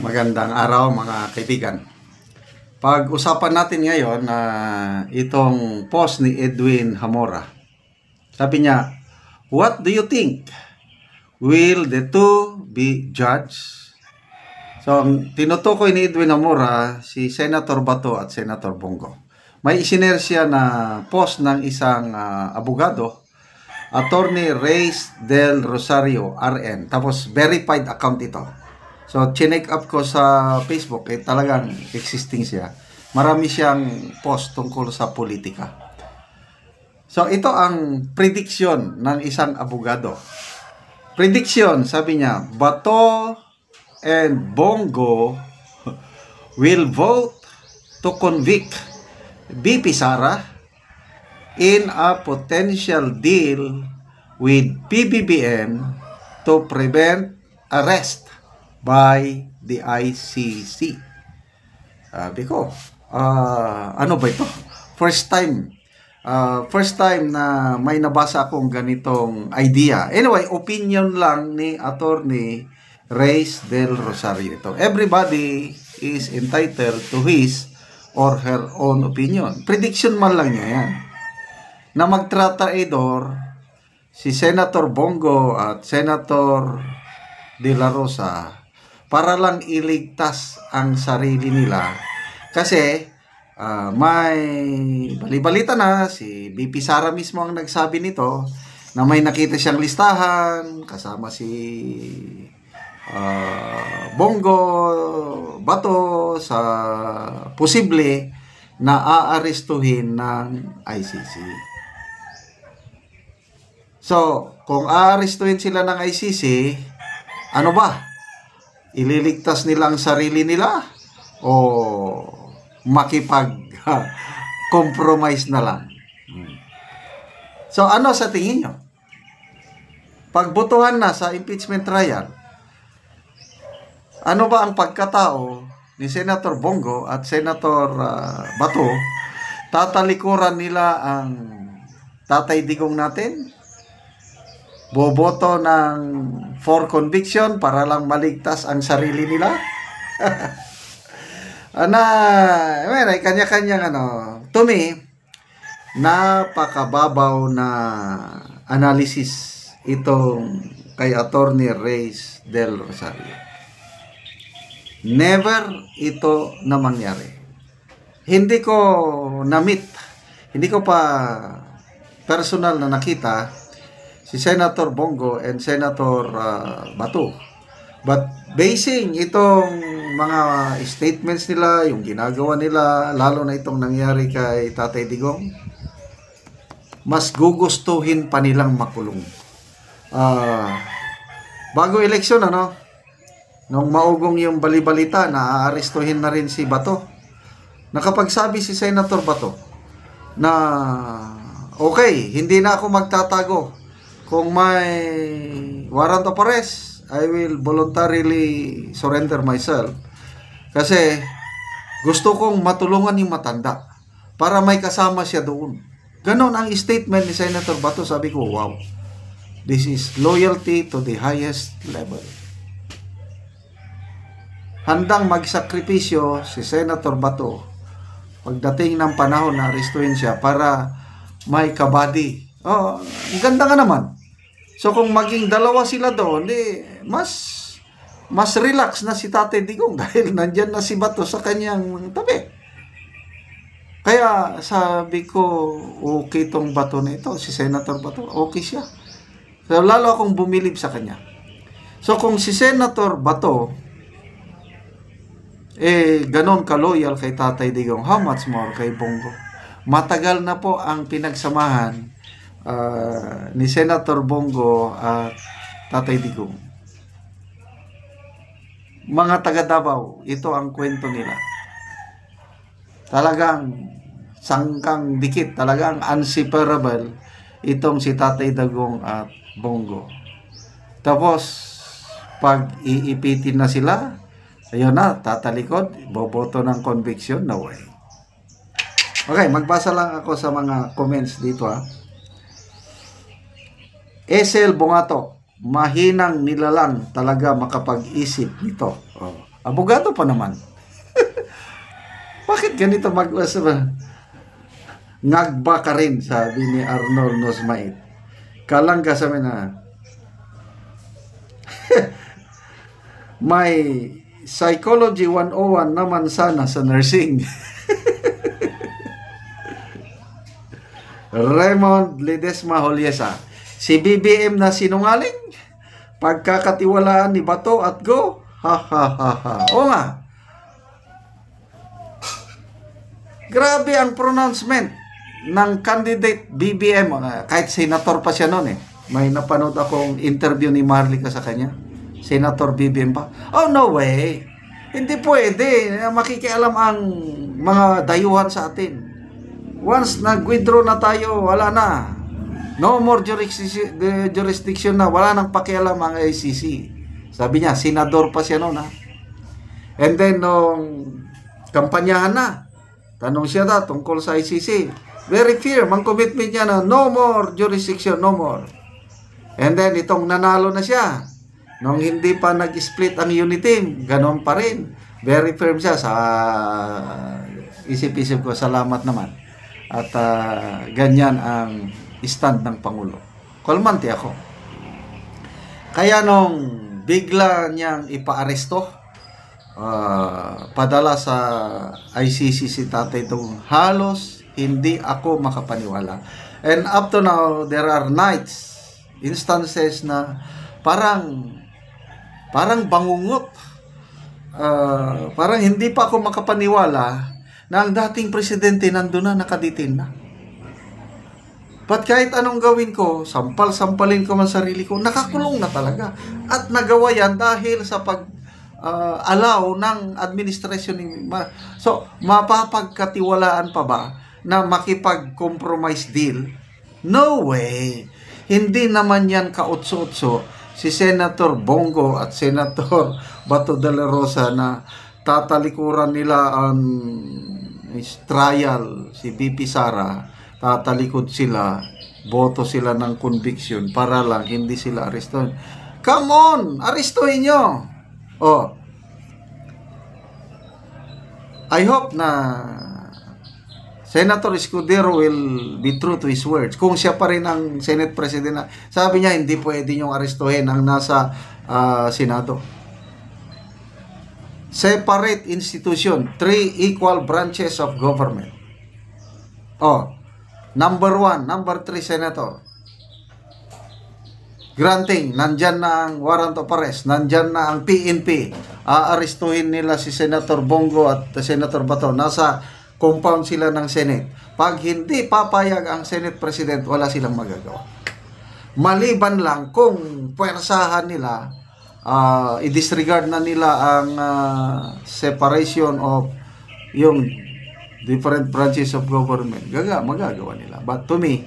Magandang araw mga kaibigan. Pag-usapan natin ngayon na itong post ni Edwin Hamora. Sabi niya, "What do you think? Will the two be judged?" So, tinutukoy ni Edwin Hamora si Senator Bato at Senator Bongo. May isinare siya na post ng isang abogado, Attorney Reyes del Rosario, RN. Tapos, verified account ito. So, chinek up ko sa Facebook, talagang existing siya. Marami siyang post tungkol sa politika. So, ito ang prediction ng isang abogado. Prediction, sabi niya, Bato and Bongo will vote to convict BP Sara in a potential deal with PBBM to prevent arrest by the ICC. Sabi ko, ano ba ito? First time na may nabasa akong ganitong idea. Anyway, opinion lang ni Attorney Reyes del Rosario ito. Everybody is entitled to his or her own opinion. Prediction man lang niya yan. Na magtrataidor si Senator Bongo at Senator De La Rosa para lang iligtas ang sarili nila. Kasi may balibalita na, si BP Sara mismo ang nagsabi nito, na may nakita siyang listahan kasama si Bongo, Bato sa posible na aarestuhin ng ICC. So, kung aarestuhin sila ng ICC, ano ba? Ililigtas nila ang sarili nila o makipag-compromise na lang? So, ano sa tingin nyo? Pagbotohan na sa impeachment trial, ano ba ang pagkatao ni Senator Bongo at Senator Bato? Tatalikuran nila ang Tatay Digong natin? Boboto ng for conviction para lang maligtas ang sarili nila? Ay kanya-kanyang to me, napakababaw na analysis itong kay Attorney Reyes del Rosario. Never ito na mangyari. Hindi ko na-meet, hindi ko pa personal na nakita si Senator Bongo and Senator Bato. But basing itong mga statements nila, yung ginagawa nila, lalo na itong nangyari kay Tatay Digong, mas gugustuhin pa nilang makulong. Bago eleksyon, nung maugong yung balibalita na aarestuhin na rin si Bato, nakapagsabi si Senator Bato na okay, hindi na ako magtatago. Kung may warrant of arrest, I will voluntarily surrender myself. Kasi gusto kong matulungan yung matanda para may kasama siya doon. Ganon ang statement ni Senator Bato. Sabi ko, wow, this is loyalty to the highest level. Handang magsakripisyo si Senator Bato pagdating ng panahon na arestuhin siya para may kabady. Ang ganda nga naman. So kung maging dalawa sila doon, mas relax na si Tatay Digong dahil nandyan na si Bato sa kanyang tabi. Kaya sabi ko, okay tong Bato na ito, si Senator Bato, okay siya. So lalo akong bumilib sa kanya. So kung si Senator Bato ganon ka-loyal kay Tatay Digong, how much more kay Bongo? Matagal na po ang pinagsamahan ni Senator Bongo at Tatay Digong. Mga taga Davao, ito ang kwento nila. Talagang sangkang dikit, talagang inseparable itong si Tatay Digong at Bongo. Tapos pag iipitin na sila, ayun na, tatalikod, boboto ng conviction, no way. Okay, magbasa lang ako sa mga comments dito Esel Bongato, mahinang nilalang talaga makapag-isip nito. Abogado pa naman. Bakit ganito ngagba ka rin, sabi ni Arnold Nosmait. Kalangga sa na may psychology 101 naman sana sa nursing. Raymond Ledesma Holyesa. Si BBM na sinungaling? Pagkakatiwalaan ni Bato at Go? Ha ha ha ha. O nga. Grabe ang pronouncement ng candidate BBM. Kahit senator pa siya noon eh. May napanood akong interview ni Marlica sa kanya. Senator BBM pa. Oh, no way. Hindi pwede. Makikialam ang mga dayuhan sa atin. Once nag-withdraw na tayo, wala na. No more jurisdiction na. Wala nang pakialam ang ICC. Sabi niya, senador pa siya noon ha. And then, nung kampanyahan na, tanong siya tungkol sa ICC. Very firm ang commitment niya na no more jurisdiction, no more. And then, itong nanalo na siya. Nung hindi pa nag-split ang unit team, ganon pa rin. Very firm siya. Sa isip-isip ko, salamat naman. At ganyan ang stand ng Pangulo. Kalmante ako. Kaya nung bigla niyang ipaaresto, padala sa ICC si tatay itong halos hindi ako makapaniwala. And up to now, there are nights, instances na parang bangungot. Parang hindi pa ako makapaniwala na ang dating presidente nandun na, nakaditin na. But kahit anong gawin ko, sampal-sampalin ko man sarili ko, nakakulong na talaga. At nagawa yan dahil sa allow ng administrasyon ni So, mapapagkatiwalaan pa ba na makipag-compromise deal? No way. Hindi naman yan kautso-utso si Senator Bongo at Senator Bato de la Rosa na tatalikuran nila ang trial, si BP Sara, tatalikod sila, boto sila ng conviction para lang hindi sila arestuhin. Come on, arestuhin nyo. Oh, I hope na Senator Escudero will be true to his words. Kung siya pa rin ang Senate President, sabi niya hindi pwede niyong arestuhin ang nasa Senado. Separate institution, 3 equal branches of government. Oh, number 1, number 3 Senator. Granting, nandyan na ang warrant of arrest, nandyan na ang PNP. Aarestuhin nila si Senator Bongo at Senator Bato. Nasa compound sila ng Senate. Pag hindi papayag ang Senate President, wala silang magagawa. Maliban lang kung puwersahan nila, i-disregard na nila ang separation of yung different branches of government. Magagawa nila. But to me,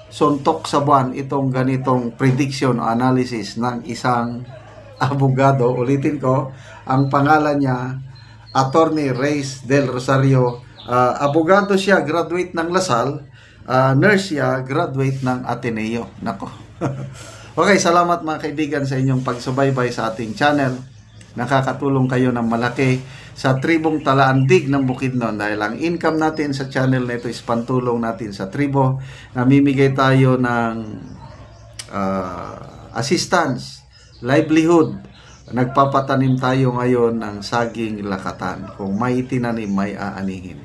suntok sa buwan itong ganitong prediction o analysis ng isang abogado. Ulitin ko, ang pangalan niya, Attorney Reyes del Rosario. Abogado siya, graduate ng Lasal. Nurse siya, graduate ng Ateneo. Nako. Okay, salamat mga kaibigan sa inyong pagsubaybay sa ating channel. Nakakatulong kayo ng malaki sa tribong Talaandig ng Bukidnon dahil ang income natin sa channel na ito is pantulong natin sa tribo. Namimigay tayo ng assistance, livelihood. Nagpapatanim tayo ngayon ng saging lakatan. Kung may itinanim, may aanihin.